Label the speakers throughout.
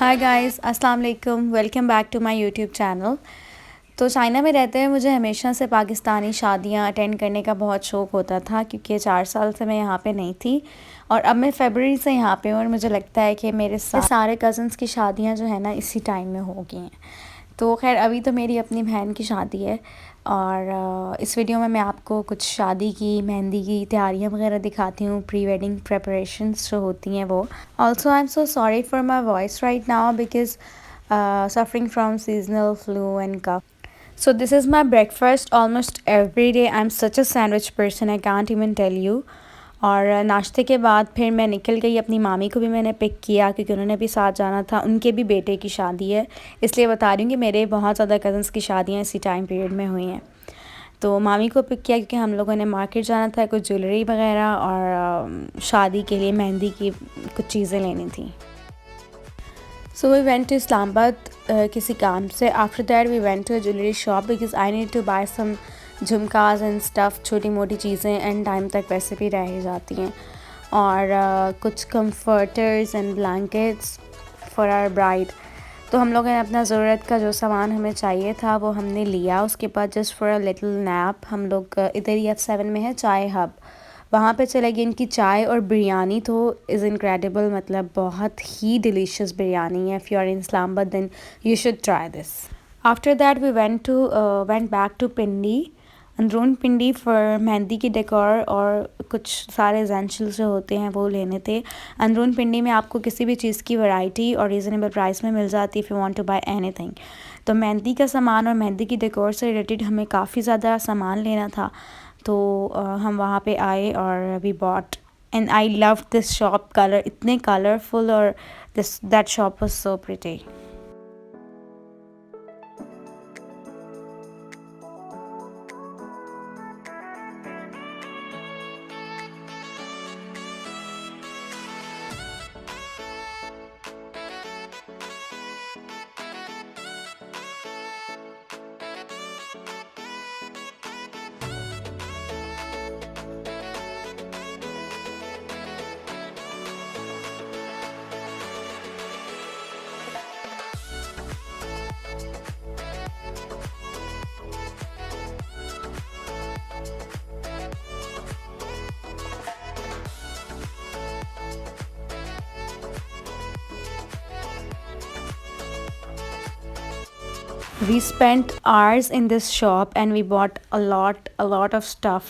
Speaker 1: हाय guys, अस्सलाम वालेकुम। Welcome back to my YouTube channel. तो चाइना में रहते हुए मुझे हमेशा से पाकिस्तानी शादियां अटेंड करने का बहुत शौक़ होता था, क्योंकि 4 साल से मैं यहाँ पे नहीं थी और अब मैं फ़रवरी से यहाँ पे हूँ और मुझे लगता है कि मेरे सारे कज़न्स की शादियाँ जो है ना इसी टाइम में हो गई हैं। तो खैर अभी तो मेरी अपनी बहन की शादी है और इस वीडियो में मैं आपको कुछ शादी की मेहंदी की तैयारियां वगैरह दिखाती हूँ, प्री वेडिंग प्रेपरेशंस जो होती हैं वो। Also I am so sorry for my voice right now because suffering from seasonal flu and cough. So this is my breakfast almost every day. I'm such a sandwich person, I can't even tell you. और नाश्ते के बाद फिर मैं निकल गई, अपनी मामी को भी मैंने पिक किया क्योंकि उन्होंने भी साथ जाना था, उनके भी बेटे की शादी है, इसलिए बता रही हूँ कि मेरे बहुत ज़्यादा कज़न्स की शादियाँ इसी टाइम पीरियड में हुई हैं। तो मामी को पिक किया क्योंकि हम लोगों ने मार्केट जाना था, कुछ ज्वेलरी वगैरह और शादी के लिए मेहंदी की कुछ चीज़ें लेनी थी। So we went to Islamabad किसी काम से। After that we went to a jewellery shop because I need to buy some jhumkas and stuff, छोटी मोटी चीज़ें एंड टाइम तक वैसे भी रह ही जाती हैं। और कुछ comforters and blankets for our bride. तो हम लोगों ने अपना ज़रूरत का जो सामान हमें चाहिए था वो हमने लिया। उसके बाद just for a little nap हम लोग इधर ही F7 में है चाय हब, वहाँ पे चले गए। इनकी चाय और बिरयानी तो इज़ इनक्रेडिबल, मतलब बहुत ही डिलीशियस बिरयानी है। If you are in Islamabad then you should try this. After that we went back to Pindi, अंदरून पिंडी फॉर मेहंदी की डेकोर और कुछ सारे एसेंशियल्स जो होते हैं वो लेने थे। अंदरून पिंडी में आपको किसी भी चीज़ की वैरायटी और रीज़नेबल प्राइस में मिल जाती है if you want to buy anything. तो मेहंदी का सामान और मेहंदी की डेकोर से रिलेटेड हमें काफ़ी ज़्यादा सामान लेना था, तो हम वहाँ पे आए और we bought and I love this shop. Colour इतने कलरफुल और this that shop was so pretty. We spent hours in this shop and we bought a lot of stuff.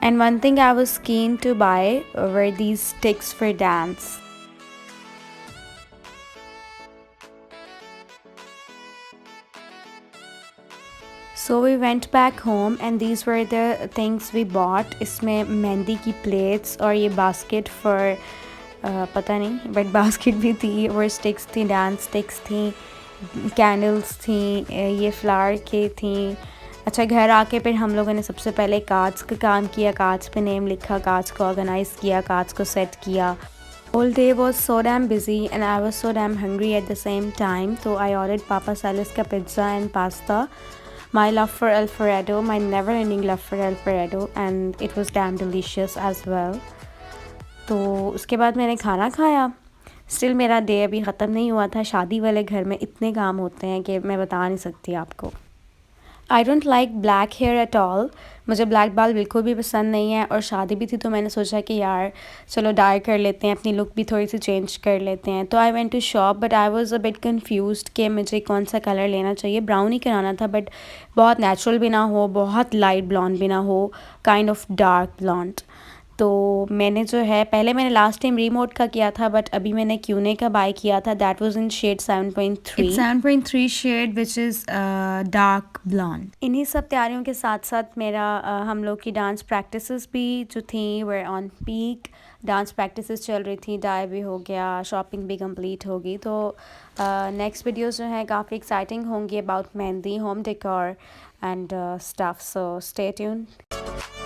Speaker 1: And one thing I was keen to buy were these sticks for dance. So we went back home and these were the things we bought. इसमें मेहंदी की plates और ये basket for पता नहीं but basket भी थी और sticks थी, डांस स्टिक्स थी, कैंडल्स थी, ये फ्लावर के थी। अच्छा, घर आके फिर हम लोगों ने सबसे पहले कार्ड्स का काम किया, कार्ड्स पे नेम लिखा, कार्ड्स को ऑर्गेनाइज़ किया, कार्ड्स को सेट किया। Whole day was so damn busy and I was so damn hungry at the same time, so I ordered Papa Sal's ka pizza and pasta. My love for Alfredo, my never-ending love for Alfredo, and it was damn delicious as well. तो उसके बाद मैंने खाना खाया। Still मेरा day अभी ख़त्म नहीं हुआ था। शादी वाले घर में इतने काम होते हैं कि मैं बता नहीं सकती आपको। I don't like black hair at all, मुझे ब्लैक बाल बिल्कुल भी पसंद नहीं है। और शादी भी थी तो मैंने सोचा कि यार चलो डाई कर लेते हैं, अपनी लुक भी थोड़ी सी चेंज कर लेते हैं। तो I went to shop but I was a bit confused कि मुझे कौन सा कलर लेना चाहिए। ब्राउन ही कराना था बट बहुत नेचुरल भी ना हो, बहुत लाइट ब्लॉन्ड भी ना हो, काइंड ऑफ डार्क ब्लॉन्ड। तो मैंने जो है पहले मैंने लास्ट टाइम रिमोट का किया था बट अभी मैंने क्यूने का बाय किया था। That was in shade 7.3। It's 7.3 shade which is dark blonde. इन्हीं सब तैयारियों के साथ साथ मेरा हम लोग की डांस प्रैक्टिसेस भी जो थी were on peak. Dance practices चल रही थी, डाई भी हो गया, शॉपिंग भी कंप्लीट होगी। तो नेक्स्ट वीडियोस जो हैं काफ़ी एक्साइटिंग होंगी about mehndi, home decor and stuff, so stay tuned.